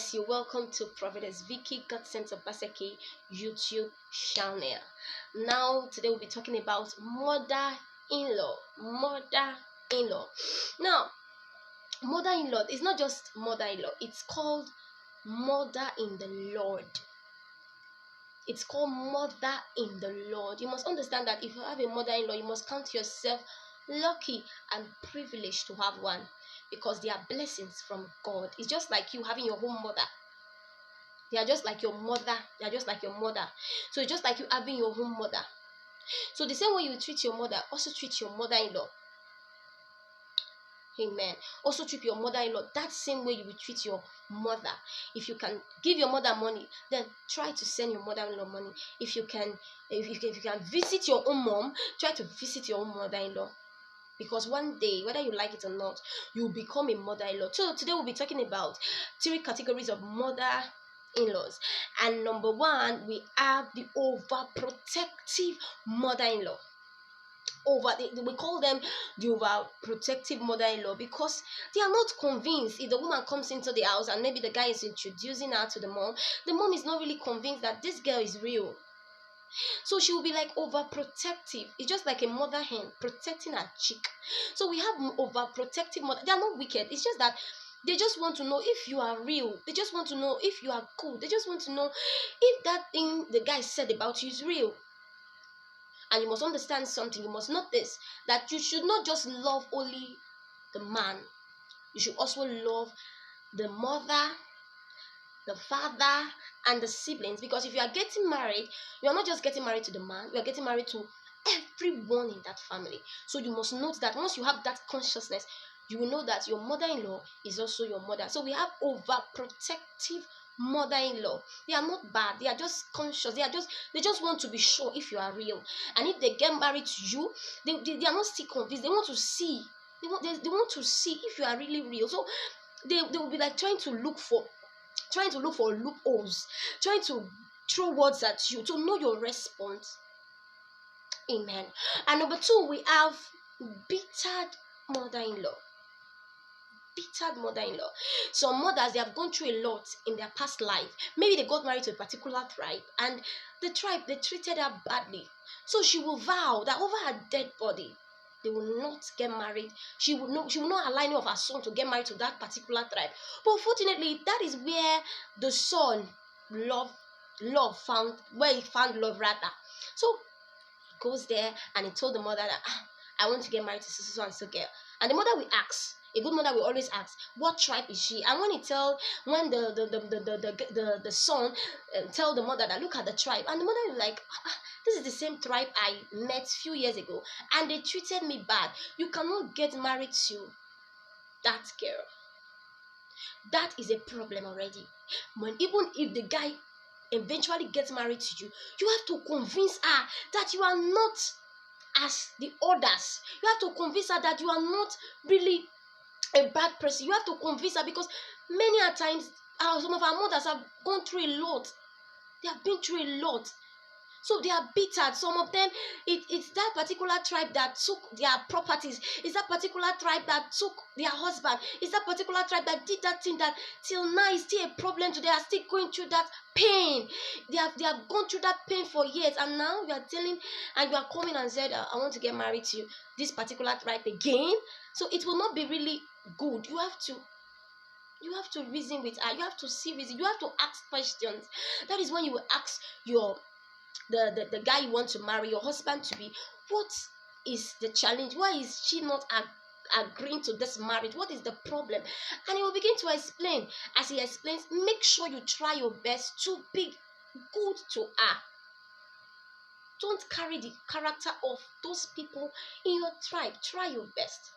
bless you. Welcome to Prophetess Vicky God Center Baseki YouTube channel. Now, today we'll be talking about mother-in-law. Mother-in-law. Now, mother-in-law is not just mother-in-law, it's called mother in the Lord. It's called mother in the Lord. You must understand that if you have a mother-in-law, you must count yourself lucky and privileged to have one, because they are blessings from God. It's just like you having your own mother. They are just like your mother. They are just like your mother. So it's just like you having your own mother. So the same way you treat your mother, also treat your mother-in-law. Amen. Also treat your mother-in-law that same way you will treat your mother. If you can give your mother money, then try to send your mother-in-law money. If you can visit your own mom, try to visit your own mother-in-law. Because one day, whether you like it or not, you'll become a mother-in-law. So today we'll be talking about 3 categories of mother-in-laws. And number 1, we have the overprotective mother-in-law. We call them the overprotective mother-in-law because they are not convinced. If the woman comes into the house and maybe the guy is introducing her to the mom is not really convinced that this girl is real. So she will be like overprotective. It's just like a mother hen protecting her chick. So we have overprotective mother. They are not wicked. It's just that they just want to know if you are real. They just want to know if you are cool. They just want to know if that thing the guy said about you is real. And you must understand something. You must notice that you should not just love only the man. You should also love the mother, the father, and the siblings. Because if you are getting married, you are not just getting married to the man, you are getting married to everyone in that family. So you must note that once you have that consciousness, you will know that your mother-in-law is also your mother. So we have overprotective mother-in-law. They are not bad. They are just conscious. They just want to be sure if you are real. And if they get married to you, they are not still convinced. They want to see. They want to see if you are really real. So they will be like trying to look for loopholes, trying to throw words at you to know your response. Amen. And number 2, we have bittered mother-in-law. Bittered mother-in-law. Some mothers, they have gone through a lot in their past life. Maybe they got married to a particular tribe, and the tribe, they treated her badly. So she will vow that over her dead body, they will not get married. She will not allow any of her son to get married to that particular tribe. But fortunately, that is where the son found love rather. So he goes there and he told the mother that I want to get married to so and so girl. And the mother will ask. A good mother will always ask, what tribe is she? And when the son tell the mother that look at the tribe, and the mother will like, this is the same tribe I met few years ago, and they treated me bad. You cannot get married to that girl. That is a problem already. Even if the guy eventually gets married to you, you have to convince her that you are not as the others. You have to convince her that you are not really a bad person. You have to convince her, because many a times some of our mothers have gone through a lot. They have been through a lot. So they are bittered. Some of them, it's that particular tribe that took their properties. It's that particular tribe that took their husband. It's that particular tribe that did that thing that till now is still a problem today. They are still going through that pain. They have gone through that pain for years, and now you are telling, and you are coming and said, I want to get married to this particular tribe again. So it will not be really good. You have to reason with her. You have to see reason. You have to ask questions. That is when you will ask the guy you want to marry, your husband to be, what is the challenge? Why is she not agreeing to this marriage? What is the problem? And he will begin to explain. As he explains, make sure you try your best to be good to her. Don't carry the character of those people in your tribe. Try your best.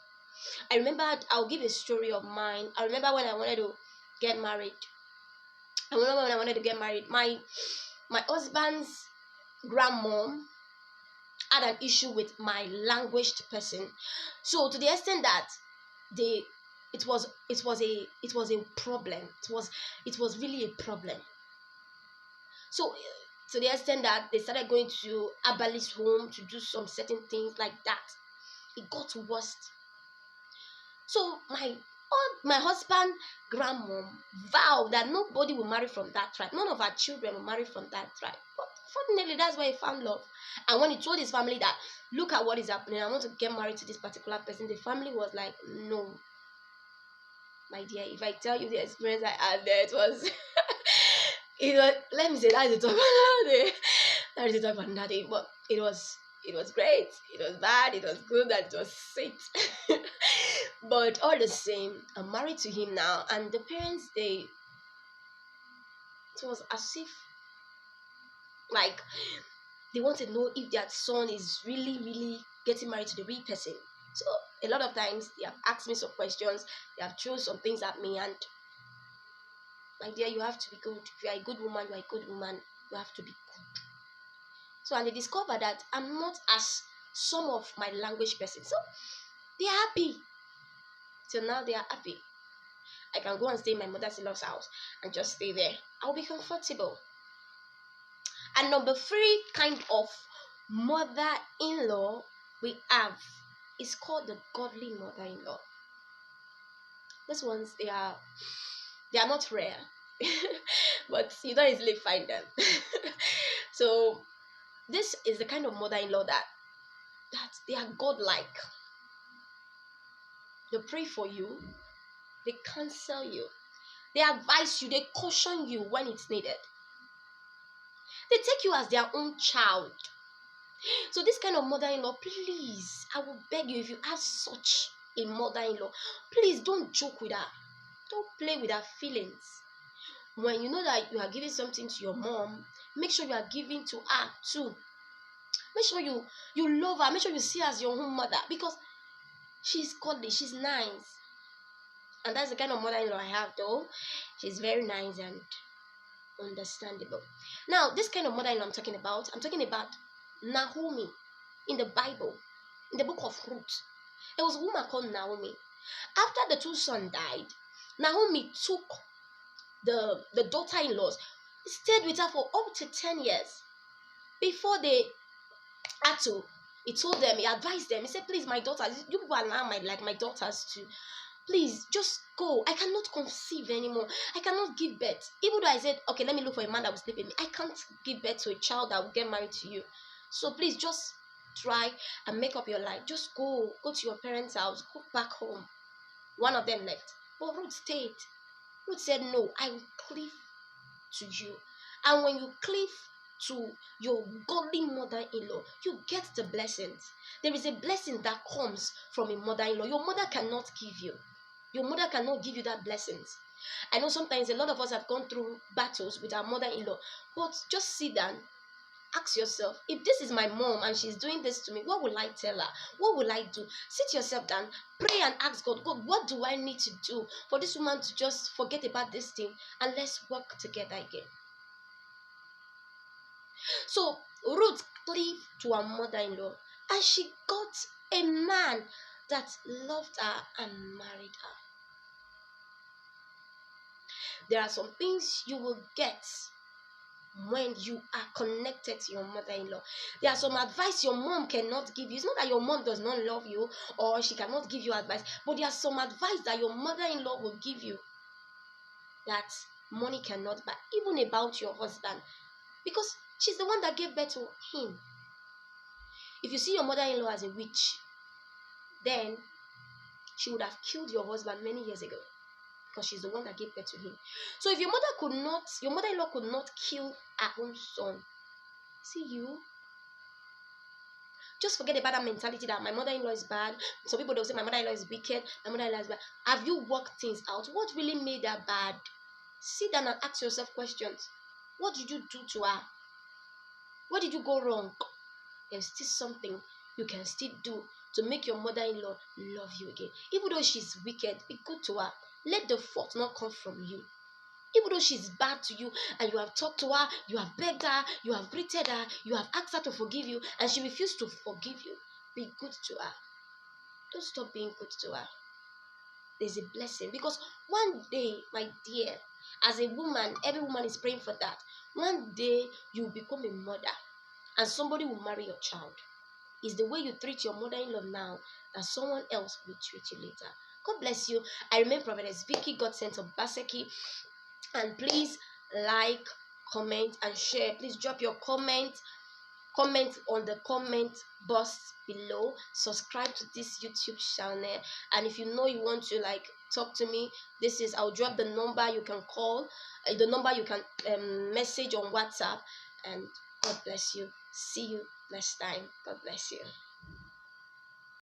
I remember, I'll give a story of mine. I remember when I wanted to get married. My husband's grandmom had an issue with my languaged person. So to the extent that it was a problem. It was really a problem. So to the extent that they started going to herbalist home to do some certain things like that. It got worse. So my My husband grandmom vowed that nobody will marry from that tribe. None of our children will marry from that tribe. But fortunately, that's where he found love. And when he told his family that, look at what is happening, I want to get married to this particular person, the family was like, no, my dear, if I tell you the experience I had there, it was, let me say, that is the talk for another day. That is the talk for another day. But it was great, it was bad, it was good, and it was sweet. But all the same, I'm married to him now, and the parents, it was as if, like, they want to know if their son is really, really getting married to the real person. So a lot of times they have asked me some questions, they have thrown some things at me, and my dear, you have to be good. If you are a good woman, you are a good woman. You have to be good. So, and they discover that I'm not as some of my language persons. So they are happy. Till now, they are happy. I can go and stay in my mother-in-law's house and just stay there. I'll be comfortable. And number 3 kind of mother-in-law we have is called the godly mother-in-law. These ones, they are not rare, but you don't easily find them. So this is the kind of mother-in-law that they are godlike. They pray for you, they counsel you, they advise you, they caution you when it's needed. They take you as their own child. So this kind of mother-in-law, please, I will beg you, if you have such a mother-in-law, please don't joke with her. Don't play with her feelings. When you know that you are giving something to your mom, make sure you are giving to her too. Make sure you love her. Make sure you see her as your own mother, because she's godly, she's nice. And that's the kind of mother-in-law I have, though. She's very nice and understandable. Now, this kind of mother-in-law I'm talking about Naomi in the Bible, in the book of Ruth. There was a woman called Naomi. After the 2 sons died, Naomi took the daughter-in-laws, stayed with her for up to 10 years. Before they had to, he told them, he advised them, he said, please, my daughters, you people are now my daughters too. Please, just go. I cannot conceive anymore. I cannot give birth. Even though I said, okay, let me look for a man that will sleep with me, I can't give birth to a child that will get married to you. So please, just try and make up your life. Just go to your parents' house, go back home. One of them left, but Ruth stayed. Ruth said, no, I will cleave to you. And when you cleave to your godly mother-in-law, you get the blessings. There is a blessing that comes from a mother-in-law. Your mother cannot give you. Your mother cannot give you that blessings. I know sometimes a lot of us have gone through battles with our mother-in-law, but just sit down, ask yourself, if this is my mom and she's doing this to me, what will I tell her? What will I do? Sit yourself down, pray and ask God, what do I need to do for this woman to just forget about this thing and let's work together again? So Ruth cleaved to her mother-in-law and she got a man that loved her and married her. There are some things you will get when you are connected to your mother-in-law. There are some advice your mom cannot give you. It's not that your mom does not love you or she cannot give you advice, but there are some advice that your mother-in-law will give you that money cannot buy, even about your husband, because she's the one that gave birth to him. If you see your mother-in-law as a witch, then she would have killed your husband many years ago, because she's the one that gave birth to him. So if your mother-in-law could not kill her own son, see you. Just forget about that mentality that my mother-in-law is bad. Some people don't say my mother-in-law is wicked, my mother-in-law is bad. Have you worked things out? What really made her bad? Sit down and ask yourself questions. What did you do to her? What did you go wrong? There's still something you can still do to make your mother-in-law love you again. Even though she's wicked, be good to her. Let the fault not come from you. Even though she's bad to you and you have talked to her, you have begged her, you have greeted her, you have asked her to forgive you and she refused to forgive you, be good to her. Don't stop being good to her. There's a blessing, because one day, my dear, as a woman, every woman is praying for that. One day you become a mother and somebody will marry your child. It's the way you treat your mother-in-law now that someone else will treat you later. God bless you. I remain Prophetess Vicky, God sent of Baseki. And please like, comment, and share. Please drop your comment on the comment box below. Subscribe to this YouTube channel, and if you know you want to like talk to me, I'll drop the number you can call, the number you can message on WhatsApp. And God bless you. See you next time. God bless you.